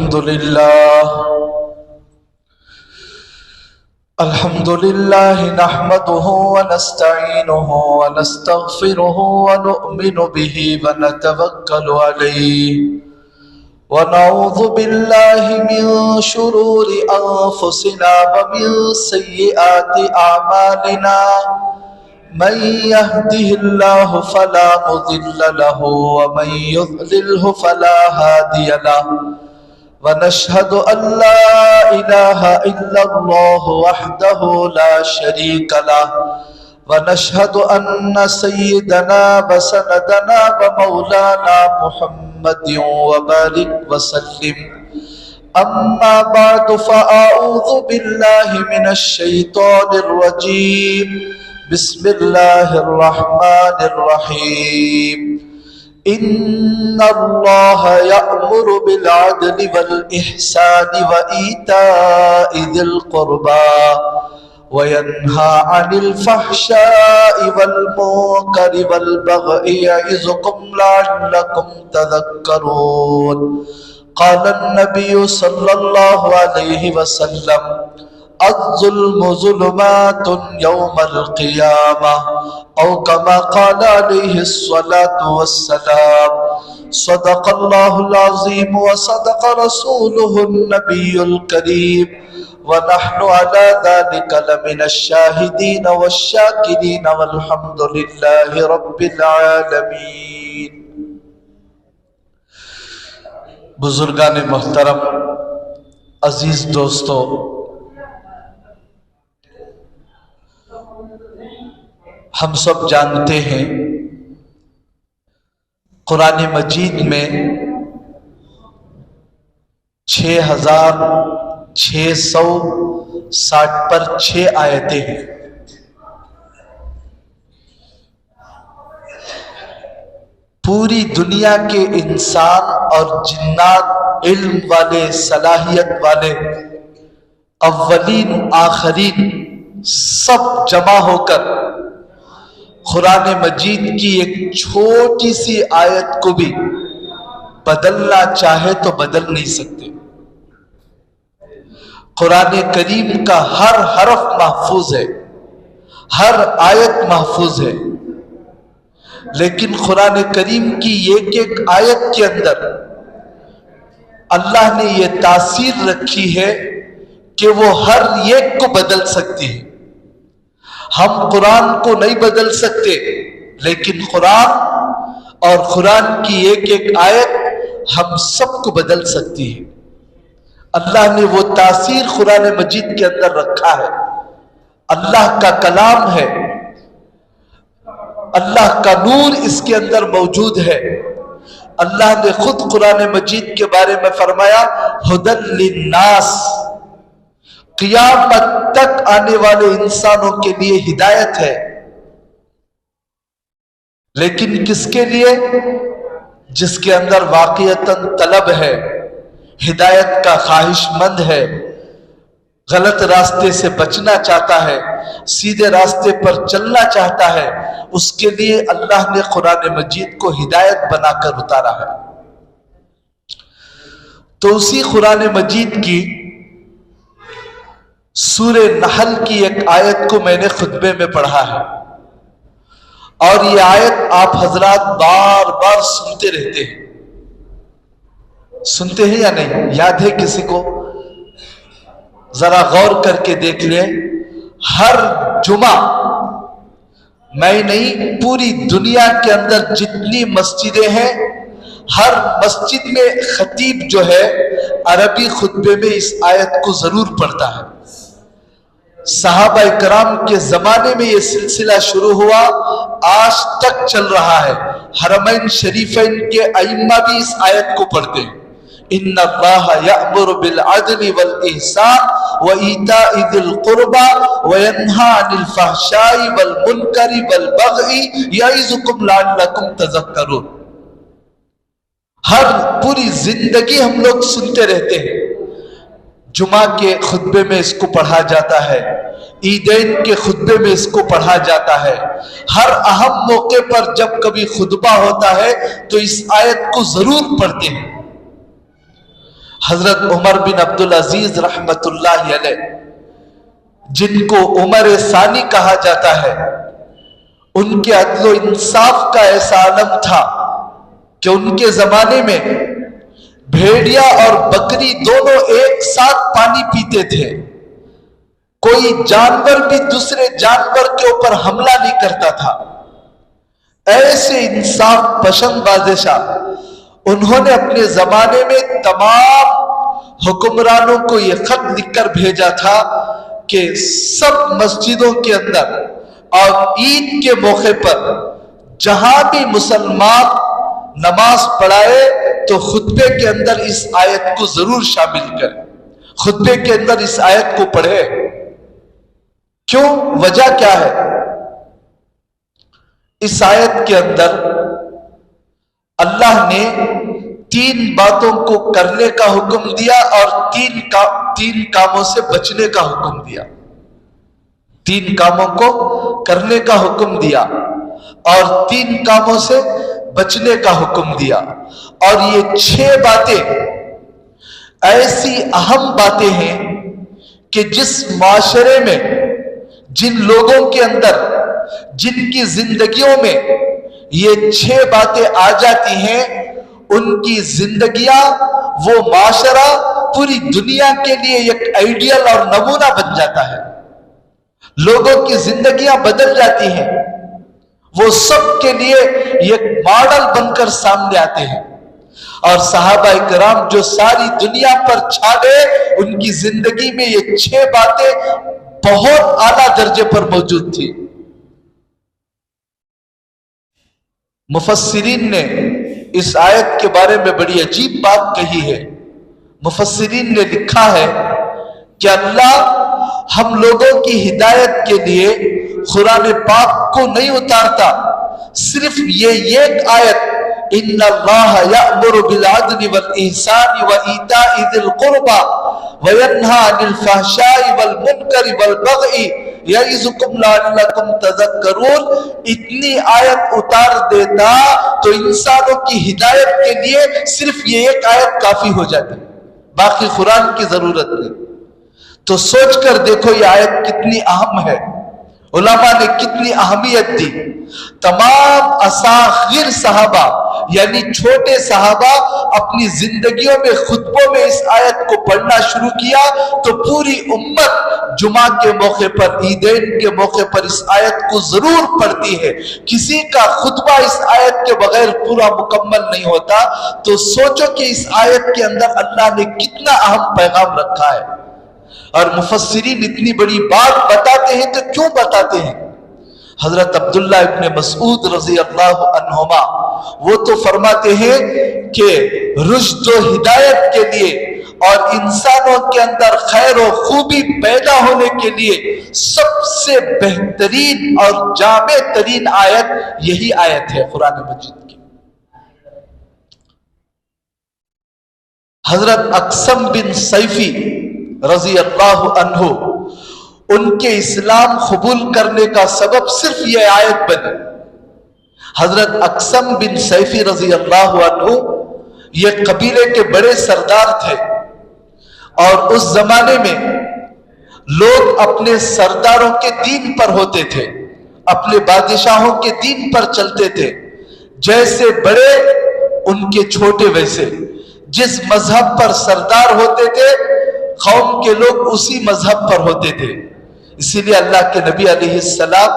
الحمد لله نحمده ونستعينه ونستغفره ونؤمن به ونتوكل عليه ونعوذ بالله من شرور أنفسنا ومن سيئات أعمالنا من يهده الله فلا مضل له ومن يضلله فلا هادي له ونشهد أن لا إله إلا الله وحده لا شريك له ونشهد أن سيدنا وسندنا ومولانا محمد وبارك وسلم أما بعد فأعوذ بالله من الشيطان الرجيم بسم الله الرحمن الرحيم إن الله يأمر بالعدل والإحسان وإيتاء ذي القربى وينهى عن الفحشاء والمنكر والبغي يعظكم لعلكم تذكرون قال النبي صلى الله عليه وسلم الظلم ظلمات يوم القيامة أو كما قال عليه الصلاة والسلام صدق الله العظيم وصدق رسوله النبي الكريم ونحن على ذلك لمن الشاهدين والشاكرين والحمد لله رب العالمين. بزرگان محترم، عزیز دوستو، ہم سب جانتے ہیں قرآن مجید میں 6660 پر 6 آیتیں ہیں. پوری دنیا کے انسان اور جنات، علم والے، صلاحیت والے، اولین آخرین، سب جمع ہو کر قرآن مجید کی ایک چھوٹی سی آیت کو بھی بدلنا چاہے تو بدل نہیں سکتے. قرآن کریم کا ہر حرف محفوظ ہے، ہر آیت محفوظ ہے، لیکن قرآن کریم کی ایک ایک آیت کے اندر اللہ نے یہ تاثیر رکھی ہے کہ وہ ہر ایک کو بدل سکتی ہے. ہم قرآن کو نہیں بدل سکتے، لیکن قرآن اور قرآن کی ایک ایک آیت ہم سب کو بدل سکتی ہے. اللہ نے وہ تاثیر قرآن مجید کے اندر رکھا ہے. اللہ کا کلام ہے، اللہ کا نور اس کے اندر موجود ہے. اللہ نے خود قرآن مجید کے بارے میں فرمایا ھدی للناس، قیامت تک آنے والے انسانوں کے لیے ہدایت ہے. لیکن کس کے لیے؟ جس کے اندر واقعتاً طلب ہے، ہدایت کا خواہش مند ہے، غلط راستے سے بچنا چاہتا ہے، سیدھے راستے پر چلنا چاہتا ہے، اس کے لیے اللہ نے قرآن مجید کو ہدایت بنا کر اتارا ہے. تو اسی قرآن مجید کی سورہ نحل کی ایک آیت کو میں نے خطبے میں پڑھا ہے، اور یہ آیت آپ حضرات بار بار سنتے رہتے ہیں. سنتے ہیں یا نہیں؟ یاد ہے کسی کو؟ ذرا غور کر کے دیکھ لیں. ہر جمعہ میں نہیں، پوری دنیا کے اندر جتنی مسجدیں ہیں، ہر مسجد میں خطیب جو ہے عربی خطبے میں اس آیت کو ضرور پڑھتا ہے. صحابہ کرام کے زمانے میں یہ سلسلہ شروع ہوا، آج تک چل رہا ہے. حرمین شریفین کے ائمہ بھی اس آیت کو پڑھتے ہیں. ان اللہ یأمر بالعدل والإحسان وإیتاء ذی القربى وینہی عن الفحشاء والمنکر والبغی یعظکم لعلکم تذکرون. ہر پوری زندگی ہم لوگ سنتے رہتے ہیں. جمعہ کے خطبے میں اس کو پڑھا جاتا ہے، عیدین کے خطبے میں اس کو پڑھا جاتا ہے. ہر اہم موقع پر جب کبھی خطبہ ہوتا ہے تو اس آیت کو ضرور پڑھتے ہیں. حضرت عمر بن عبدالعزیز رحمت اللہ علیہ، جن کو عمر ثانی کہا جاتا ہے، ان کے عدل و انصاف کا ایسا عالم تھا کہ ان کے زمانے میں بھیڑیا اور بکری دونوں ایک ساتھ پانی پیتے تھے، کوئی جانور بھی دوسرے جانور کے اوپر حملہ نہیں کرتا تھا۔ ایسے انصاف پسند بادشاہ، انہوں نے اپنے زمانے میں تمام حکمرانوں کو یہ خط لکھ کر بھیجا تھا کہ سب مسجدوں کے اندر اور عید کے موقع پر جہاں بھی مسلمان نماز پڑھائے تو خطبے کے اندر اس آیت کو ضرور شامل کرے، خطبے کے اندر اس آیت کو پڑھے۔ کیوں؟ وجہ کیا ہے؟ اس آیت کے اندر اللہ نے 3 باتوں کو کرنے کا حکم دیا اور 3 کاموں سے بچنے کا حکم دیا۔ 3 کاموں کو کرنے کا حکم دیا اور 3 کاموں سے بچنے کا حکم دیا، اور یہ 6 باتیں ایسی اہم باتیں ہیں کہ جس معاشرے میں، جن لوگوں کے اندر، جن کی زندگیوں میں یہ 6 باتیں آ جاتی ہیں، ان کی زندگیاں، وہ معاشرہ پوری دنیا کے لیے ایک آئیڈیل اور نمونہ بن جاتا ہے۔ لوگوں کی زندگیاں بدل جاتی ہیں، وہ سب کے لیے ایک ماڈل بن کر سامنے آتے ہیں۔ اور صحابہ کرام جو ساری دنیا پر چھا گئے، ان کی زندگی میں یہ 6 باتیں بہت اعلیٰ درجے پر موجود تھی۔ مفسرین نے اس آیت کے بارے میں بڑی عجیب بات کہی ہے۔ مفسرین نے لکھا ہے کہ اللہ ہم لوگوں کی ہدایت کے لیے قرآن پاک کو نہیں اتارتا، صرف یہ ایک آیت ان اللہ یأمر بالعدل والإحسان وإیتاء ذی القربى وینہی عن الفحشاء والمنکر والبغی یعظکم لعلکم تذکرون، اتنی آیت اتار دیتا تو انسانوں کی ہدایت کے لیے صرف یہ ایک آیت کافی ہو جاتی، باقی قرآن کی ضرورت نہیں۔ تو سوچ کر دیکھو یہ آیت کتنی اہم ہے، علماء نے کتنی اہمیت دی۔ تمام اصاغر صحابہ یعنی چھوٹے صحابہ اپنی زندگیوں میں خطبوں میں اس آیت کو پڑھنا شروع کیا تو پوری امت جمعہ کے موقع پر، عیدین کے موقع پر اس آیت کو ضرور پڑھتی ہے۔ کسی کا خطبہ اس آیت کے بغیر پورا مکمل نہیں ہوتا۔ تو سوچو کہ اس آیت کے اندر اللہ نے کتنا اہم پیغام رکھا ہے۔ اور مفسرین اتنی بڑی بات بتاتے ہیں تو کیوں بتاتے ہیں؟ حضرت عبداللہ ابن مسعود رضی اللہ عنہما وہ تو فرماتے ہیں کہ رشد و ہدایت کے لیے اور انسانوں کے اندر خیر و خوبی پیدا ہونے کے لیے سب سے بہترین اور جامع ترین آیت یہی آیت ہے قرآن مجید کی۔ حضرت اقسم بن سیفی رضی اللہ عنہ، ان کے اسلام قبول کرنے کا سبب صرف یہ آیت بنی۔ حضرت اقسم بن سیفی رضی اللہ عنہ یہ قبیلے کے بڑے سردار تھے، اور اس زمانے میں لوگ اپنے سرداروں کے دین پر ہوتے تھے، اپنے بادشاہوں کے دین پر چلتے تھے، جیسے بڑے ان کے چھوٹے ویسے، جس مذہب پر سردار ہوتے تھے قوم کے لوگ اسی مذہب پر ہوتے تھے۔ اسی لیے اللہ کے نبی علیہ السلام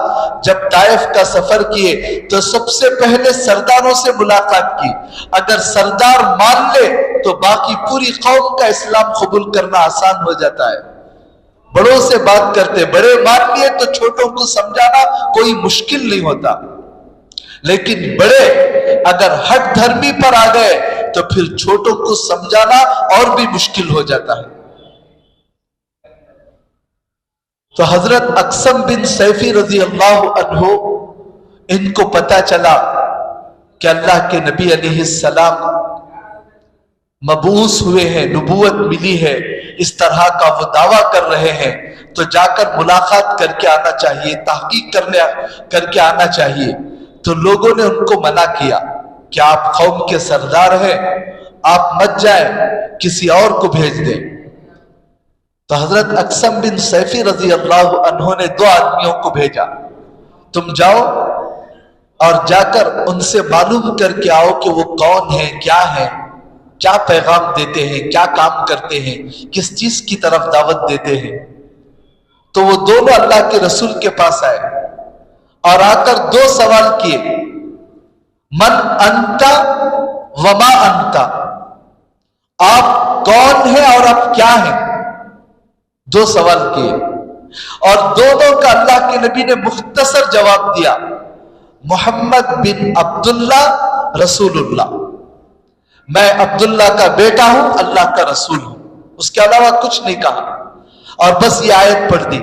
جب طائف کا سفر کیے تو سب سے پہلے سرداروں سے ملاقات کی۔ اگر سردار مان لے تو باقی پوری قوم کا اسلام قبول کرنا آسان ہو جاتا ہے۔ بڑوں سے بات کرتے، بڑے مان لیے تو چھوٹوں کو سمجھانا کوئی مشکل نہیں ہوتا، لیکن بڑے اگر ہٹ دھرمی پر آ گئے تو پھر چھوٹوں کو سمجھانا اور بھی مشکل ہو جاتا ہے۔ تو حضرت اقسم بن سیفی رضی اللہ عنہ ان کو پتا چلا کہ اللہ کے نبی علیہ السلام مبعوث ہوئے ہیں، نبوت ملی ہے، اس طرح کا وہ دعویٰ کر رہے ہیں، تو جا کر ملاقات کر کے آنا چاہیے، تحقیق کر کے آنا چاہیے۔ تو لوگوں نے ان کو منع کیا کہ آپ قوم کے سردار ہیں، آپ مت جائیں، کسی اور کو بھیج دیں۔ تو حضرت اقسم بن سیفی رضی اللہ عنہ نے 2 آدمیوں کو بھیجا، تم جاؤ اور جا کر ان سے معلوم کر کے آؤ کہ وہ کون ہیں، کیا پیغام دیتے ہیں، کیا کام کرتے ہیں، کس چیز کی طرف دعوت دیتے ہیں۔ تو وہ دونوں اللہ کے رسول کے پاس آئے اور آ کر 2 سوال کیے، من انتا وما انتا، آپ کون ہیں اور آپ کیا ہیں؟ 2 سوال کیے اور دونوں کا اللہ کے نبی نے مختصر جواب دیا، محمد بن عبداللہ رسول اللہ، میں عبداللہ کا بیٹا ہوں، اللہ کا رسول ہوں، اس کے علاوہ کچھ نہیں کہا۔ اور بس یہ آیت پڑھ دی،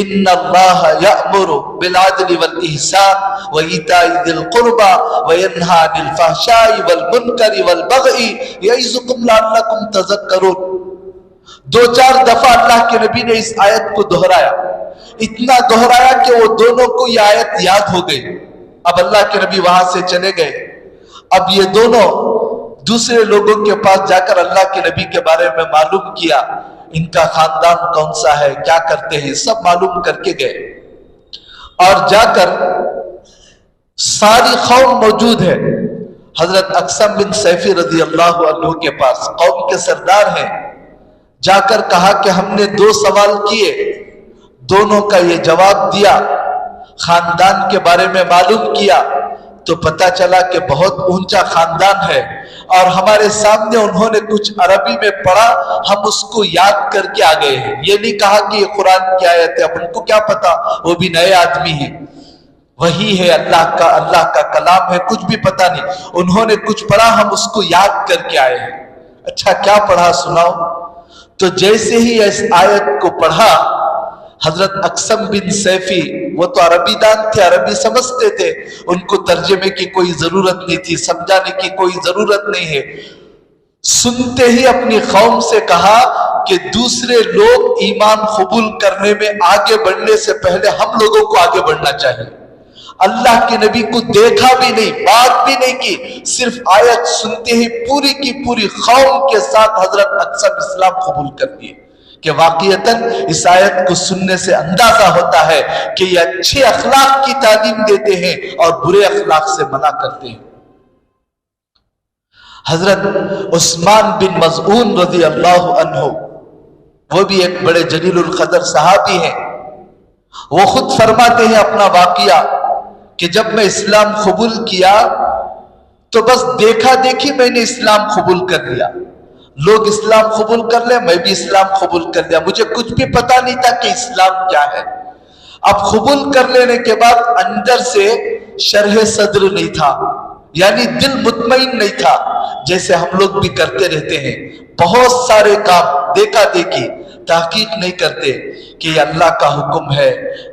ان اللہ یأمر بالعدل والاحسان وایتاء ذی القربى وینہی عن الفحشاء والمنکر والبغی یعظکم لعلکم تذکرون۔ 2-4 دفعہ اللہ کے نبی نے اس آیت کو دہرایا، اتنا دہرایا کہ وہ دونوں کو یہ آیت یاد ہو گئی۔ اب اللہ کے نبی وہاں سے چلے گئے۔ اب یہ دونوں دوسرے لوگوں کے پاس جا کر اللہ کے نبی کے بارے میں معلوم کیا، ان کا خاندان کون سا ہے، کیا کرتے ہیں، سب معلوم کر کے گئے۔ اور جا کر ساری قوم موجود ہے حضرت اقسم بن سیفی رضی اللہ عنہ کے پاس، قوم کے سردار ہیں۔ جا کر کہا کہ ہم نے 2 سوال کیے، دونوں کا یہ جواب دیا، خاندان کے بارے میں معلوم کیا تو پتہ چلا کہ بہت اونچا خاندان ہے، اور ہمارے سامنے انہوں نے کچھ عربی میں پڑھا، ہم اس کو یاد کر کے آ گئے ہیں۔ یہ نہیں کہا کہ یہ قرآن کی آیت ہے، اپن کو کیا پتا، وہ بھی نئے آدمی ہیں، وہی ہے اللہ کا کلام ہے، کچھ بھی پتا نہیں، انہوں نے کچھ پڑھا، ہم اس کو یاد کر کے آئے ہیں۔ اچھا کیا پڑھا سناؤ؟ تو جیسے ہی اس آیت کو پڑھا، حضرت اقسم بن سیفی، وہ تو عربی دان تھے، عربی سمجھتے تھے، ان کو ترجمے کی کوئی ضرورت نہیں تھی، سمجھانے کی کوئی ضرورت نہیں ہے، سنتے ہی اپنی قوم سے کہا کہ دوسرے لوگ ایمان قبول کرنے میں آگے بڑھنے سے پہلے ہم لوگوں کو آگے بڑھنا چاہیے۔ اللہ کے نبی کو دیکھا بھی نہیں، بات بھی نہیں کی، صرف آیت سنتے ہی پوری کی پوری قوم کے ساتھ حضرت اقسم اسلام قبول کر دیے۔ کہ واقعتاً اس آیت کو سننے سے اندازہ ہوتا ہے کہ یہ اچھے اخلاق کی تعلیم دیتے ہیں اور برے اخلاق سے منع کرتے ہیں۔ حضرت عثمان بن مظعون رضی اللہ عنہ، وہ بھی ایک بڑے جلیل القدر صحابی ہیں، وہ خود فرماتے ہیں اپنا واقعہ کہ جب میں اسلام قبول کیا تو بس دیکھا دیکھی میں نے اسلام قبول کر لیا، لوگ اسلام قبول کر لیں میں بھی اسلام قبول کر لیا، مجھے کچھ بھی پتا نہیں تھا کہ اسلام کیا ہے۔ اب قبول کر لینے کے بعد اندر سے شرح صدر نہیں تھا، یعنی دل مطمئن نہیں تھا، جیسے ہم لوگ بھی کرتے رہتے ہیں، بہت سارے کام دیکھا دیکھی، تحقیق نہیں کرتے کہ یہ اللہ کا حکم ہے،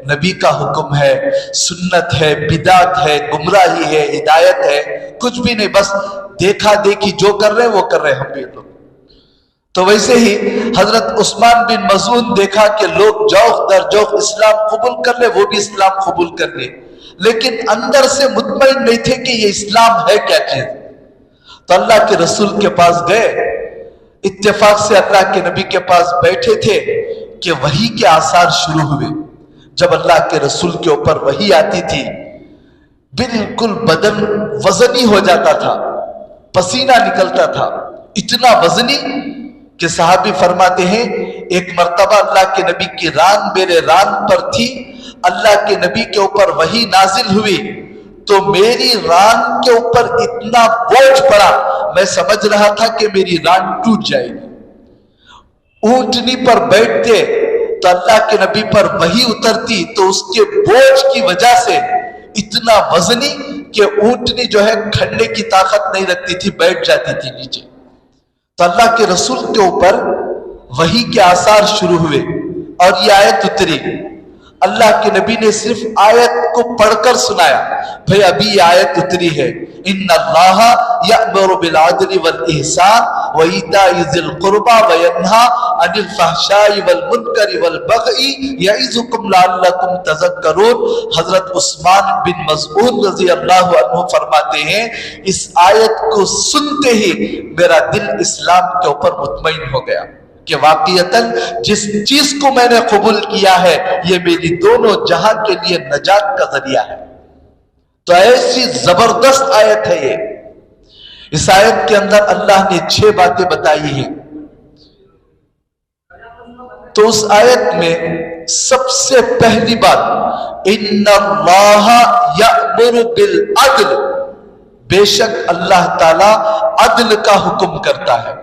نبی کا حکم ہے، سنت ہے، بدعت ہے، گمراہی ہے، ہدایت ہے، کچھ بھی نہیں، بس دیکھا دیکھی جو کر رہے وہ کر رہے ہم بھی لوگ۔ تو ویسے ہی حضرت عثمان بن مظعون دیکھا کہ لوگ جوق در جوق اسلام قبول کر لے، وہ بھی اسلام قبول کر لے، لیکن اندر سے مطمئن نہیں تھے کہ یہ اسلام ہے کیا چیز۔ تو اللہ کے رسول کے پاس گئے، اتفاق سے اللہ کے نبی کے پاس بیٹھے تھے کہ وحی کے آثار شروع ہوئے۔ جب اللہ کے رسول کے اوپر وحی آتی تھی بالکل بدن وزنی ہو جاتا تھا، پسینہ نکلتا تھا، اتنا وزنی کہ صحابی فرماتے ہیں ایک مرتبہ اللہ کے نبی کی ران میرے ران پر تھی، اللہ کے نبی کے اوپر وحی نازل ہوئی تو میری ران کے اوپر اتنا بوجھ پڑا، میں سمجھ رہا تھا کہ میری ران ٹوٹ جائے گی۔ اونٹنی پر بیٹھتے تو اللہ کے نبی پر وحی اترتی تو اس کے بوجھ کی وجہ سے اتنا وزنی کہ اونٹنی جو ہے کھڑنے کی طاقت نہیں رکھتی تھی، بیٹھ جاتی تھی نیچے۔ تو اللہ کے رسول کے اوپر وحی کے آثار شروع ہوئے اور یہ آیت اتری، اللہ کے نبی نے صرف آیت کو پڑھ کر سنایا. بھئی ابھی یہ آیت اتری ہے, ان اللہ یأمر بالعدل والإحسان وإیتاء ذی القربى وینہی عن الفحشاء والمنکر والبغی یعظکم لعلکم تذکرون. حضرت عثمان بن مسعود رضی اللہ عنہ فرماتے ہیں, اس آیت کو سنتے ہی میرا دل اسلام کے اوپر مطمئن ہو گیا کہ واقعتاً جس چیز کو میں نے قبول کیا ہے یہ میری دونوں جہاں کے لیے نجات کا ذریعہ ہے. تو ایسی زبردست آیت ہے یہ. اس آیت کے اندر اللہ نے 6 باتیں بتائی ہیں. تو اس آیت میں سب سے پہلی بات, ان اللہ یأمر بالعدل, بے شک اللہ تعالی عدل کا حکم کرتا ہے.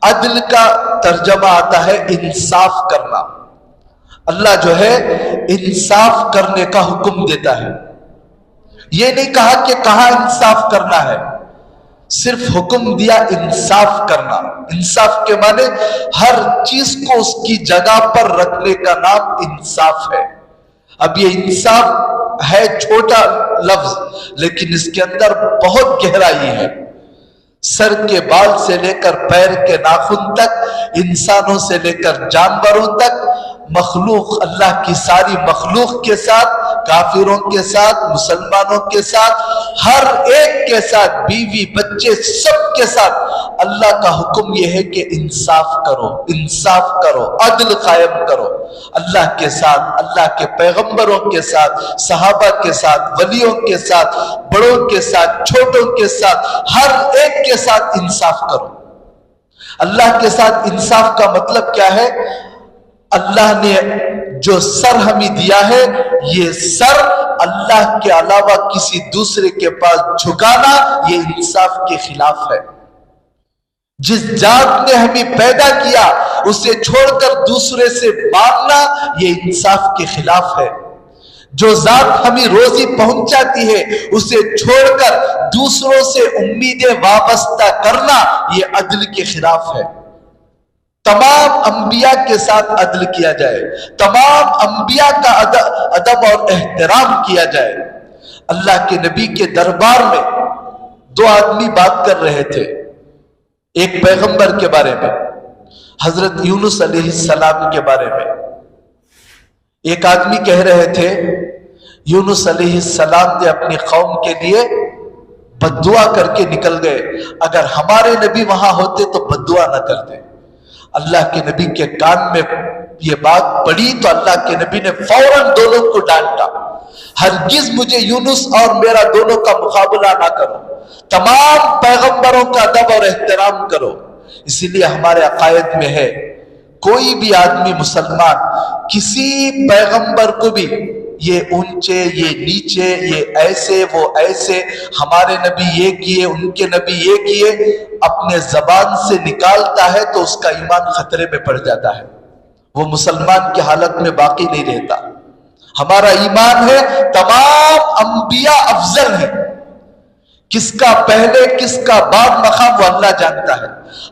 عدل کا ترجمہ آتا ہے انصاف کرنا. اللہ جو ہے انصاف کرنے کا حکم دیتا ہے. یہ نہیں کہا کہ کہاں انصاف کرنا ہے, صرف حکم دیا انصاف کرنا. انصاف کے معنی ہر چیز کو اس کی جگہ پر رکھنے کا نام انصاف ہے. اب یہ انصاف ہے چھوٹا لفظ, لیکن اس کے اندر بہت گہرائی ہے. سر کے بال سے لے کر پیر کے ناخن تک, انسانوں سے لے کر جانوروں تک, مخلوق اللہ کی ساری مخلوق کے ساتھ, کافروں کے ساتھ, مسلمانوں کے ساتھ, ہر ایک کے ساتھ, بیوی بچے سب کے ساتھ اللہ کا حکم یہ ہے کہ انصاف کرو, انصاف کرو, عدل قائم کرو. اللہ کے ساتھ, اللہ کے پیغمبروں کے ساتھ, صحابہ کے ساتھ, ولیوں کے ساتھ, بڑوں کے ساتھ, چھوٹوں کے ساتھ, ہر ایک کے ساتھ انصاف کرو. اللہ کے ساتھ انصاف کا مطلب کیا ہے؟ اللہ نے جو سر ہمیں دیا ہے, یہ سر اللہ کے علاوہ کسی دوسرے کے پاس جھکانا یہ انصاف کے خلاف ہے. جس ذات نے ہمیں پیدا کیا اسے چھوڑ کر دوسرے سے مانگنا یہ انصاف کے خلاف ہے. جو ذات ہمیں روزی پہنچاتی ہے اسے چھوڑ کر دوسروں سے امیدیں وابستہ کرنا یہ عدل کے خلاف ہے. تمام انبیاء کے ساتھ عدل کیا جائے, تمام انبیاء کا ادب اور احترام کیا جائے. اللہ کے نبی کے دربار میں 2 آدمی بات کر رہے تھے ایک پیغمبر کے بارے میں, حضرت یونس علیہ السلام کے بارے میں. ایک آدمی کہہ رہے تھے یونس علیہ السلام نے اپنی قوم کے لیے بد دعا کر کے نکل گئے, اگر ہمارے نبی وہاں ہوتے تو بد دعا نہ کرتے. اللہ کے نبی کے کان میں یہ بات پڑی تو اللہ کے نبی نے فوراً دونوں کو ڈانٹا, ہرگز مجھے یونس اور میرا دونوں کا مقابلہ نہ کرو, تمام پیغمبروں کا ادب اور احترام کرو. اسی لیے ہمارے عقائد میں ہے کوئی بھی آدمی مسلمان کسی پیغمبر کو بھی یہ اونچے, یہ نیچے, یہ ایسے, وہ ایسے, ہمارے نبی یہ کیے, ان کے نبی یہ کیے, اپنے زبان سے نکالتا ہے تو اس کا ایمان خطرے میں پڑ جاتا ہے, وہ مسلمان کی حالت میں باقی نہیں رہتا. ہمارا ایمان ہے تمام انبیاء افضل ہیں, کس کا پہلے کس کا بعد مقام وہ اللہ جانتا ہے.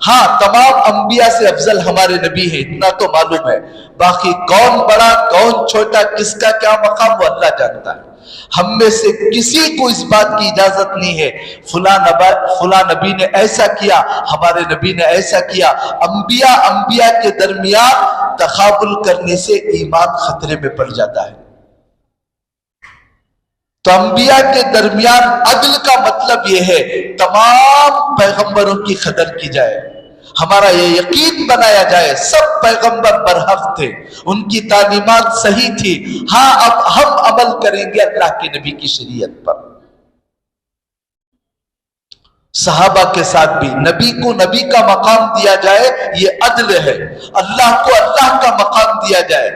ہاں تمام انبیاء سے افضل ہمارے نبی ہیں اتنا تو معلوم ہے, باقی کون بڑا کون چھوٹا کس کا کیا مقام وہ اللہ جانتا ہے. ہم میں سے کسی کو اس بات کی اجازت نہیں ہے فلاں نبی نے ایسا کیا, ہمارے نبی نے ایسا کیا. انبیاء کے درمیان تقابل کرنے سے ایمان خطرے میں پڑ جاتا ہے. تو انبیاء کے درمیان عدل کا مطلب یہ ہے تمام پیغمبروں کی قدر کی جائے, ہمارا یہ یقین بنایا جائے سب پیغمبر برحق تھے, ان کی تعلیمات صحیح تھی. ہاں اب ہم عمل کریں گے اللہ کے نبی کی شریعت پر. صحابہ کے ساتھ بھی نبی کو نبی کا مقام دیا جائے یہ عدل ہے, اللہ کو اللہ کا مقام دیا جائے.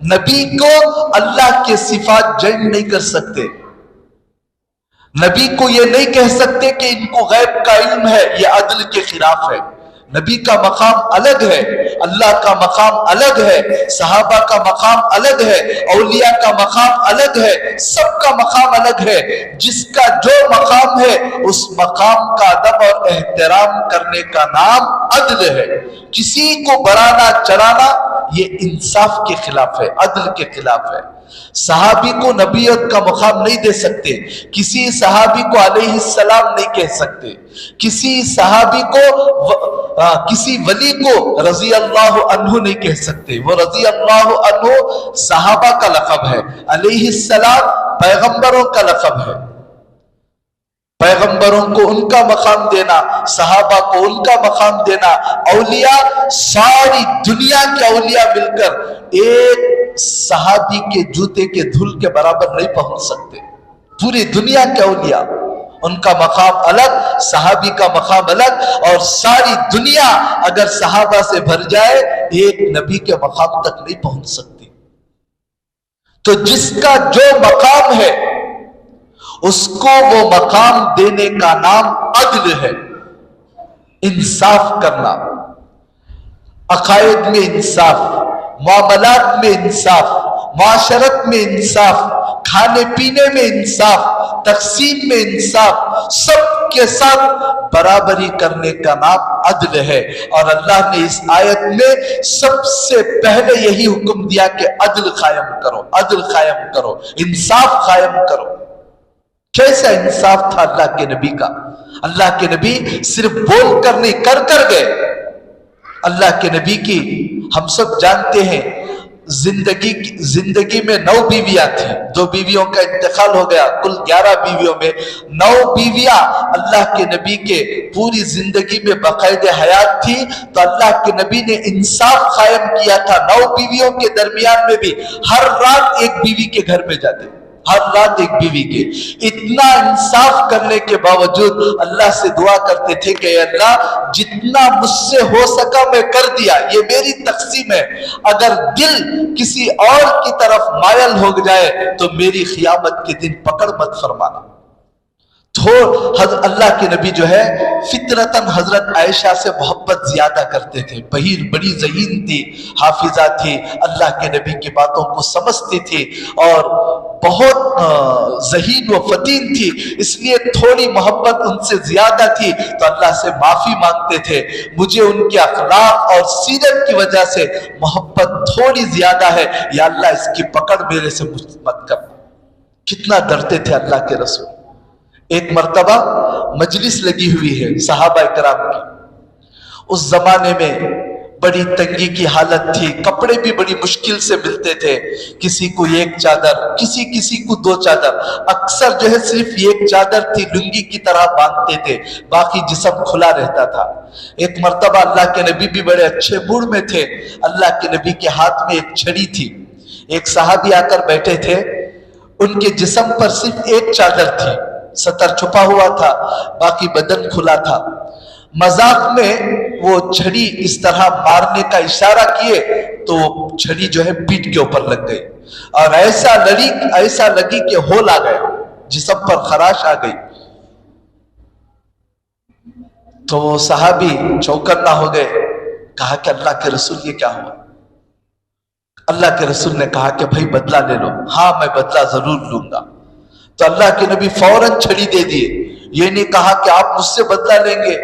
نبی کو اللہ کے صفات جائن نہیں کر سکتے, نبی کو یہ نہیں کہہ سکتے کہ ان کو غیب کا علم ہے, یہ عدل کے خلاف ہے. نبی کا مقام الگ ہے, اللہ کا مقام الگ ہے, صحابہ کا مقام الگ ہے, اولیاء کا مقام الگ ہے, سب کا مقام الگ ہے. جس کا جو مقام ہے اس مقام کا ادب اور احترام کرنے کا نام عدل ہے. کسی کو بڑھانا چڑھانا یہ انصاف کے خلاف ہے، عدل کے خلاف ہے۔ صحابی کو نبیت کا مقام نہیں دے سکتے، کسی صحابی کو علیہ السلام نہیں کہہ سکتے، کسی صحابی کو کسی ولی کو رضی اللہ عنہ نہیں کہہ سکتے۔ وہ رضی اللہ عنہ صحابہ کا لقب ہے، علیہ السلام پیغمبروں کا لقب ہے۔ پیغمبروں کو ان کا مقام دینا، صحابہ کو ان کا مقام دینا، اولیاء، ساری دنیا کے اولیاء مل کر ایک صحابی کے جوتے کے دھول کے برابر نہیں پہنچ سکتے۔ پوری دنیا کے اولیاء، ان کا مقام الگ، صحابی کا مقام الگ، اور ساری دنیا اگر صحابہ سے بھر جائے ایک نبی کے مقام تک نہیں پہنچ سکتی۔ تو جس کا جو مقام ہے اس کو وہ مقام دینے کا نام عدل ہے، انصاف کرنا، عقائد میں انصاف، معاملات میں انصاف، معاشرت میں انصاف، کھانے پینے میں انصاف، تقسیم میں انصاف، سب کے ساتھ برابری کرنے کا نام عدل ہے۔ اور اللہ نے اس آیت میں سب سے پہلے یہی حکم دیا کہ عدل قائم کرو، عدل قائم کرو، انصاف قائم کرو۔ کیسا انصاف تھا اللہ کے نبی کا؟ اللہ کے نبی صرف بول کر نہیں، کر کر گئے۔ اللہ کے نبی کی ہم سب جانتے ہیں زندگی میں 9 بیویاں تھیں، 2 بیویوں کا انتقال ہو گیا، کل 11 بیویوں میں 9 بیویاں اللہ کے نبی کے پوری زندگی میں باقاعدہ حیات تھی۔ تو اللہ کے نبی نے انصاف قائم کیا تھا، 9 بیویوں کے درمیان میں بھی ہر رات ایک بیوی کے گھر میں جاتے، ہر رات ایک بیوی کے۔ اتنا انصاف کرنے کے باوجود اللہ سے دعا کرتے تھے کہ اے اللہ جتنا مجھ سے ہو سکا میں کر دیا، یہ میری تقسیم ہے، اگر دل کسی اور کی طرف مائل ہو جائے تو میری قیامت کے دن پکڑ مت فرمانا۔ اللہ کے نبی جو ہے فطرتاً حضرت عائشہ سے محبت زیادہ کرتے تھے، بڑی ذہین تھی، حافظہ تھی، اللہ کے نبی کی باتوں کو سمجھتی تھی اور بہت ذہین و فطین تھی، اس لیے تھوڑی محبت ان سے زیادہ تھی تو اللہ سے معافی مانگتے تھے، مجھے ان کے اخلاق اور سیرت کی وجہ سے محبت تھوڑی زیادہ ہے، یا اللہ اس کی پکڑ میرے سے مت کر۔ کتنا ڈرتے تھے اللہ کے رسول۔ ایک مرتبہ مجلس لگی ہوئی ہے صحابہ کرام کی، اس زمانے میں بڑی تنگی کی حالت تھی، کپڑے بھی بڑی مشکل سے ملتے تھے، کسی کو ایک چادر، کسی کو 2 چادر، اکثر جو ہے صرف ایک چادر تھی، لنگی کی طرح باندھتے تھے، باقی جسم کھلا رہتا تھا۔ ایک مرتبہ اللہ کے نبی بھی بڑے اچھے موڈ میں تھے، اللہ کے نبی کے ہاتھ میں ایک چھڑی تھی، ایک صحابی آ کر بیٹھے تھے، ان کے جسم پر صرف ایک چادر تھی، سطر چھپا ہوا تھا، باقی بدن کھلا تھا۔ مذاق میں وہ چھڑی اس طرح مارنے کا اشارہ کیے تو چھڑی جو ہے پیٹ کے اوپر لگ گئی اور ایسا لگی کہ ہول آ گیا، جسم پر خراش آ گئی۔ تو وہ صحابی چوکنا ہو گئے، کہا کہ اللہ کے رسول یہ کیا ہوا؟ اللہ کے رسول نے کہا کہ بھائی بدلہ لے لو۔ ہاں میں بدلہ ضرور لوں گا۔ تو اللہ کے نبی فوراً چھڑی دے دیے، یہ نہیں کہا کہ آپ مجھ سے بدلہ لیں گے،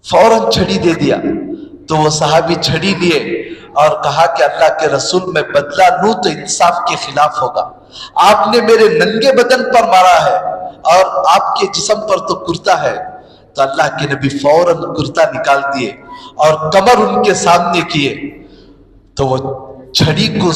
فوراً چھڑی دے دیا۔ تو وہ صحابی چھڑی لیے اور کہا کہ اللہ کے رسول میں بدلہ لوں تو انصاف کے خلاف ہوگا، آپ نے میرے ننگے بدن پر مارا ہے اور آپ کے جسم پر تو کرتا ہے۔ تو اللہ کے نبی فوراً کرتا نکال دیے اور کمر ان کے سامنے کیے، تو وہ چھڑی کو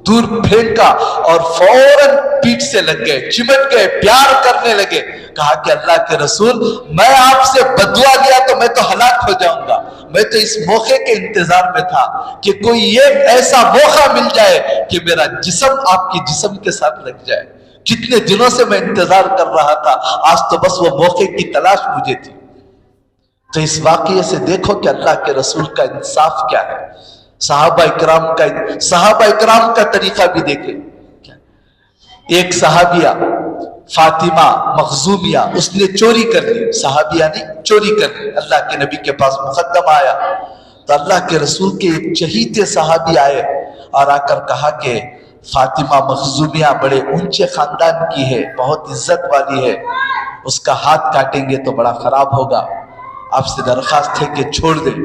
دور پھینکا اور فوراً پیٹ سے لگ گئے، چمٹ گئے، پیار کرنے لگے۔ کہا کہ اللہ کے رسول میں آپ سے بددعا لیا تو میں تو ہلاک ہو جاؤں گا، میں تو اس موقع کے انتظار میں تھا کہ کوئی ایک ایسا موقع مل جائے کہ میرا جسم آپ کی جسم کے ساتھ لگ جائے، کتنے دنوں سے میں انتظار کر رہا تھا، آج تو بس وہ موقع کی تلاش مجھے تھی۔ تو اس واقعے سے دیکھو کہ اللہ کے رسول کا انصاف کیا ہے، صحابہ اکرام کا طریقہ بھی دیکھیں۔ ایک صحابیہ فاطمہ مخزومیہ، اس نے چوری کر لی، صحابیہ نے چوری کر لی، اللہ کے نبی کے پاس مقدمہ آیا تو اللہ کے رسول کے ایک چہیتے صحابی آئے اور آ کر کہا کہ فاطمہ مخزومیہ بڑے اونچے خاندان کی ہے، بہت عزت والی ہے، اس کا ہاتھ کاٹیں گے تو بڑا خراب ہوگا، آپ سے درخواست ہے کہ چھوڑ دیں۔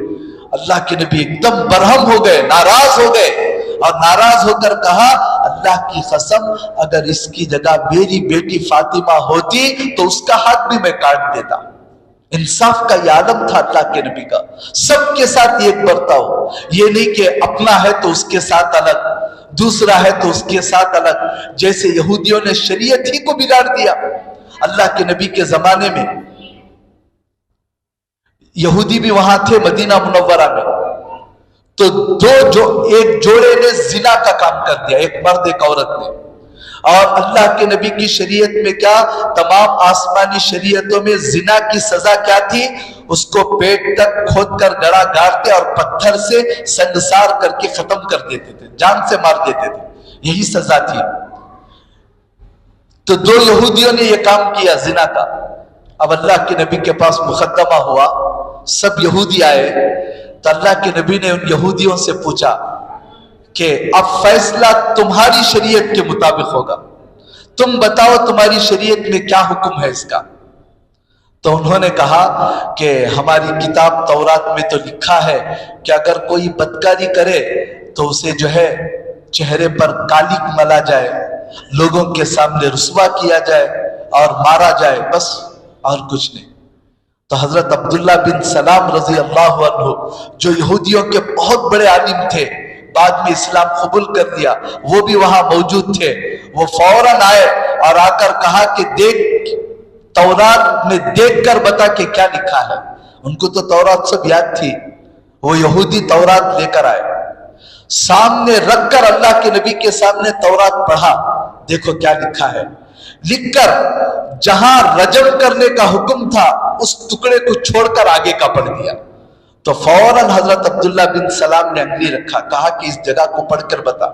اللہ کے نبی ایک دم برہم ہو گئے، ناراض ہو گئے، اور ناراض ہو کر کہا اللہ کی قسم اگر اس کی جگہ میری بیٹی فاطمہ ہوتی تو اس کا ہاتھ بھی میں کاٹ دیتا۔ انصاف کا یہ عالم تھا اللہ کے نبی کا، سب کے ساتھ ایک برتاؤ، یہ نہیں کہ اپنا ہے تو اس کے ساتھ الگ، دوسرا ہے تو اس کے ساتھ الگ، جیسے یہودیوں نے شریعت ہی کو بگاڑ دیا۔ اللہ کے نبی کے زمانے میں یہودی بھی وہاں تھے مدینہ منورہ میں، تو ایک جوڑے نے زنا کا کام کر دیا، ایک مرد ایک عورت نے، اور اللہ کے نبی کی شریعت میں کیا، تمام آسمانی شریعتوں میں زنا کی سزا کیا تھی، اس کو پیٹ تک کھود کر گڑا گاڑتے اور پتھر سے سنگسار کر کے ختم کر دیتے تھے، جان سے مار دیتے تھے، یہی سزا تھی۔ تو دو یہودیوں نے یہ کام کیا زنا کا، اب اللہ کے نبی کے پاس مقدمہ ہوا، سب یہودی آئے، تو اللہ کے نبی نے ان یہودیوں سے پوچھا کہ اب فیصلہ تمہاری شریعت کے مطابق ہوگا، تم بتاؤ تمہاری شریعت میں کیا حکم ہے اس کا۔ تو انہوں نے کہا کہ ہماری کتاب تورات میں تو لکھا ہے کہ اگر کوئی بدکاری کرے تو اسے جو ہے چہرے پر کالک ملا جائے، لوگوں کے سامنے رسوا کیا جائے اور مارا جائے، بس اور کچھ نہیں۔ تو حضرت عبداللہ بن سلام رضی اللہ عنہ جو یہودیوں کے بہت بڑے عالم تھے، بعد میں اسلام قبول کر لیا، وہ بھی وہاں موجود تھے، وہ فوراً آئے اور آ کر کہا کہ دیکھ تورات میں دیکھ کر بتا کہ کیا لکھا ہے۔ ان کو تو تورات سب یاد تھی، وہ یہودی تورات لے کر آئے، سامنے رکھ کر اللہ کے نبی کے سامنے تورات پڑھا، دیکھو کیا لکھا ہے، لکھ کر جہاں رجم کرنے کا حکم تھا اس ٹکڑے کو چھوڑ کر آگے کا پڑھ دیا۔ تو فوراً حضرت عبداللہ بن سلام نے انگلی رکھا، کہا کہ اس جگہ کو پڑھ کر بتا،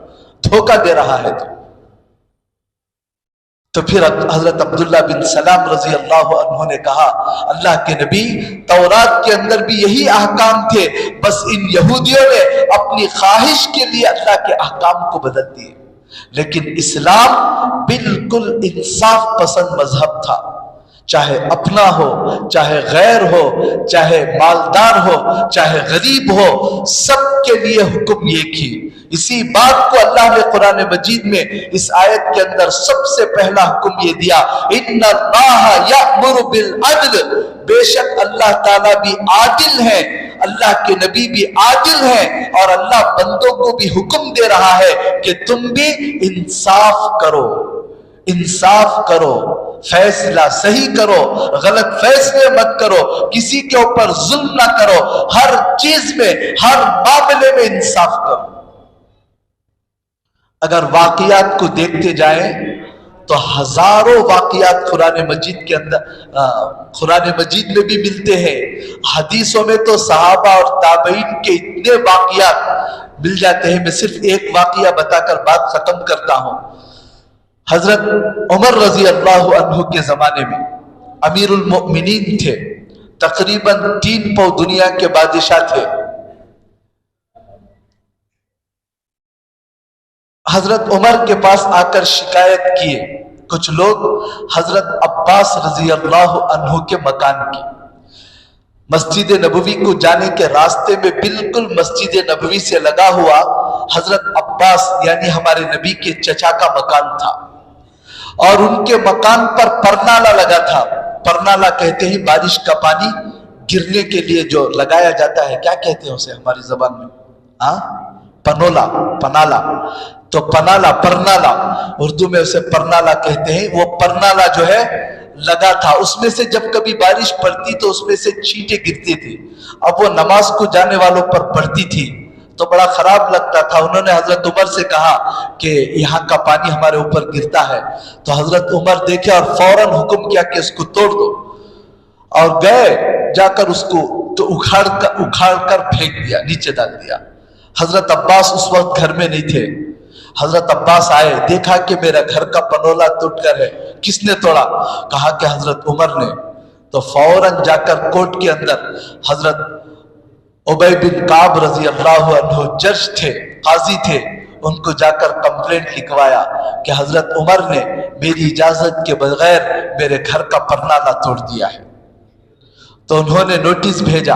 دھوکہ دے رہا ہے تو پھر حضرت عبداللہ بن سلام رضی اللہ عنہ نے کہا اللہ کے نبی تورات کے اندر بھی یہی احکام تھے، بس ان یہودیوں نے اپنی خواہش کے لیے اللہ کے احکام کو بدل دیے، لیکن اسلام بالکل انصاف پسند مذہب تھا، چاہے اپنا ہو چاہے غیر ہو، چاہے مالدار ہو چاہے غریب ہو، سب کے لیے حکم ایک ہی۔ اسی بات کو اللہ نے قرآن مجید میں اس آیت کے اندر سب سے پہلا حکم یہ دیا، ان اللہ یأمر بالعدل، بے شک اللہ تعالیٰ بھی عادل ہے، اللہ کے نبی بھی عادل ہیں، اور اللہ بندوں کو بھی حکم دے رہا ہے کہ تم بھی انصاف کرو، انصاف کرو، فیصلہ صحیح کرو، غلط فیصلے مت کرو، کسی کے اوپر ظلم نہ کرو، ہر چیز میں ہر معاملے میں انصاف کرو۔ اگر واقعات کو دیکھتے جائیں تو ہزاروں واقعات قرآن مجید کے اندر قرآن مجید میں بھی ملتے ہیں، حدیثوں میں تو صحابہ اور تابعین کے اتنے واقعات مل جاتے ہیں۔ میں صرف ایک واقعہ بتا کر بات ختم کرتا ہوں۔ حضرت عمر رضی اللہ عنہ کے زمانے میں امیر المؤمنین تھے، تقریباً 3 پاؤ دنیا کے بادشاہ تھے۔ حضرت عمر کے پاس آ کر شکایت کیے کچھ لوگ حضرت عباس رضی اللہ عنہ کے مکان کی۔ مسجد نبوی کو جانے کے راستے میں بالکل مسجد نبوی سے لگا ہوا حضرت عباس یعنی ہمارے نبی کے چچا کا مکان تھا، اور ان کے مکان پر پرنالا لگا تھا۔ پرنالا کہتے ہیں بارش کا پانی گرنے کے لیے جو لگایا جاتا ہے، کیا کہتے ہیں اسے ہماری زبان میں؟ پنولا، پنالا، تو پنالا، پرنالا اردو میں اسے پرنالا کہتے ہیں۔ وہ پرنالا جو ہے لگا تھا، اس میں سے جب کبھی بارش پڑتی تو اس میں سے چھینٹیں گرتی تھی، اب وہ نماز کو جانے والوں پر پڑتی تھی تو بڑا خراب لگتا تھا۔ انہوں نے حضرت عمر سے کہا کہ یہاں کا پانی ہمارے اوپر گرتا ہے، تو حضرت عمر دیکھے اور فوراً حکم کیا کہ اس کو توڑ دو، اور گئے جا کر اس کو تو اکھاڑ کر پھینک دیا، نیچے ڈال دیا۔ حضرت عباس اس وقت گھر میں نہیں تھے۔ حضرت عباس آئے، دیکھا کہ میرا گھر کا پنولا ٹوٹ کر ہے، کس نے توڑا؟ کہا کہ حضرت عمر نے۔ تو فوراً جا کر کوٹ کے اندر حضرت ابی بن کعب رضی اللہ عنہ جج تھے، قاضی تھے، ان کو جا کر کمپلینٹ لکھوایا کہ حضرت عمر نے میری اجازت کے بغیر میرے گھر کا پرنالا توڑ دیا ہے۔ تو انہوں نے نوٹس بھیجا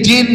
3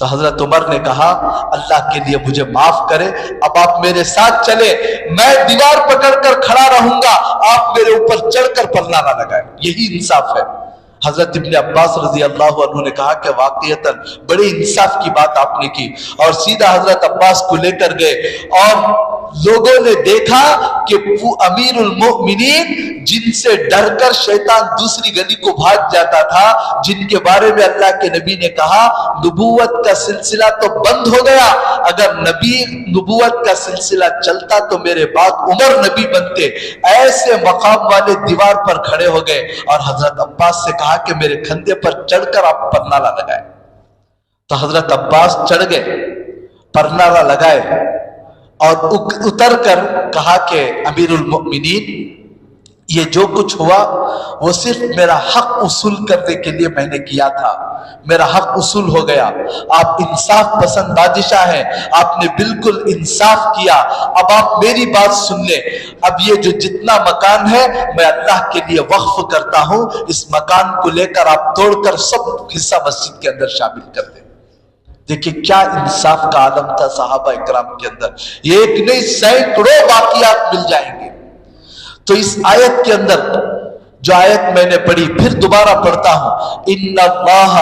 تو حضرت عمر نے کہا اللہ کے لیے مجھے معاف کرے، اب آپ میرے ساتھ چلے، میں دیوار پکڑ کر کھڑا رہوں گا، آپ میرے اوپر چڑھ کر پلہ نہ لگائیں، یہی انصاف ہے۔ حضرت ابن عباس رضی اللہ عنہ نے کہا کہ واقعتاً بڑے انصاف کی بات آپ نے کی، اور سیدھا حضرت عباس کو لے کر گئے، اور لوگوں نے دیکھا کہ وہ امیر المؤمنین جن سے ڈر کر شیطان دوسری گلی کو بھاگ جاتا تھا، جن کے بارے میں اللہ کے نبی نے کہا نبوت کا سلسلہ تو بند ہو گیا، اگر نبوت کا سلسلہ چلتا تو میرے بعد عمر نبی بنتے، ایسے مقام والے دیوار پر کھڑے ہو گئے، اور حضرت عباس سے کہا کہ میرے کندھے پر چڑھ کر آپ پرنالہ لگائے۔ تو حضرت عباس چڑھ گئے، پرنالہ لگائے، اور اتر کر کہا کہ امیر المؤمنین یہ جو کچھ ہوا وہ صرف میرا حق اصول کرنے کے لیے میں نے کیا تھا، میرا حق اصول ہو گیا، آپ انصاف پسند بادشاہ ہیں، آپ نے بالکل انصاف کیا، اب آپ میری بات سن لیں، اب یہ جو جتنا مکان ہے میں اللہ کے لیے وقف کرتا ہوں، اس مکان کو لے کر آپ توڑ کر سب حصہ مسجد کے اندر شامل کر دیں۔ دیکھیں کیا انصاف کا عالم تھا صحابہ اکرام کے اندر، یہ ایک نہیں سینکڑوں واقعات مل جائیں گے۔ تو اس آیت کے اندر جو آیت میں نے پڑھی پھر دوبارہ پڑھتا ہوں، ان اللہ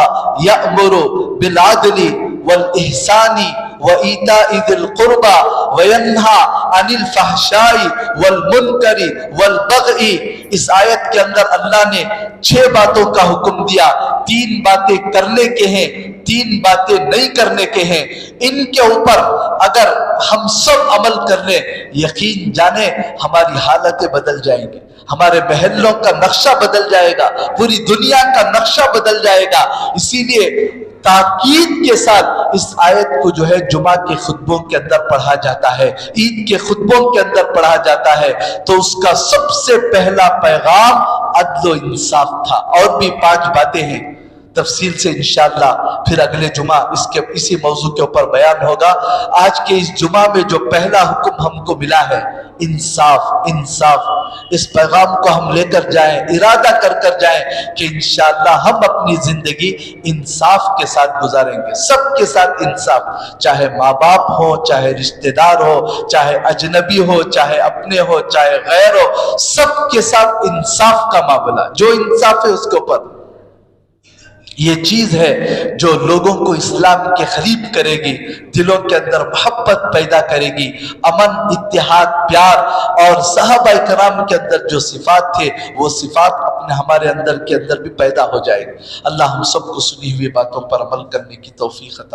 یأمر بالعدل والاحسان وایتاء ذی القربى وینہی عن الفحشاء والمنکر والبغی۔ اس آیت کے اندر اللہ نے 6 باتوں کا حکم دیا، 3 باتیں کرنے کے ہیں، 3 باتیں نہیں کرنے کے ہیں، ان کے اوپر اگر ہم سب عمل کر لیں یقین جانیں ہماری حالتیں بدل جائیں گی، ہمارے محلوں کا نقشہ بدل جائے گا، پوری دنیا کا نقشہ بدل جائے گا۔ اسی لیے تاکید کے ساتھ اس آیت کو جو ہے جمعہ کے خطبوں کے اندر پڑھا جاتا ہے، عید کے خطبوں کے اندر پڑھا جاتا ہے، تو اس کا سب سے پہلا پیغام عدل و انصاف تھا۔ اور بھی 5 باتیں ہیں، تفصیل سے انشاءاللہ پھر اگلے جمعہ اسی موضوع کے اوپر بیان ہوگا۔ آج کے اس جمعہ میں جو پہلا حکم ہم کو ملا ہے انصاف، انصاف، اس پیغام کو ہم لے کر جائیں، ارادہ کر کر جائیں کہ انشاءاللہ ہم اپنی زندگی انصاف کے ساتھ گزاریں گے، سب کے ساتھ انصاف، چاہے ماں باپ ہو، چاہے رشتہ دار ہو، چاہے اجنبی ہو، چاہے اپنے ہو، چاہے غیر ہو، سب کے ساتھ انصاف کا معاملہ، جو انصاف ہے اس کے اوپر یہ چیز ہے جو لوگوں کو اسلام کے قریب کرے گی، دلوں کے اندر محبت پیدا کرے گی، امن، اتحاد، پیار، اور صحابہ کرام کے اندر جو صفات تھے وہ صفات اپنے ہمارے اندر کے اندر بھی پیدا ہو جائے گی۔ اللہ ہم سب کو سنی ہوئی باتوں پر عمل کرنے کی توفیق عطا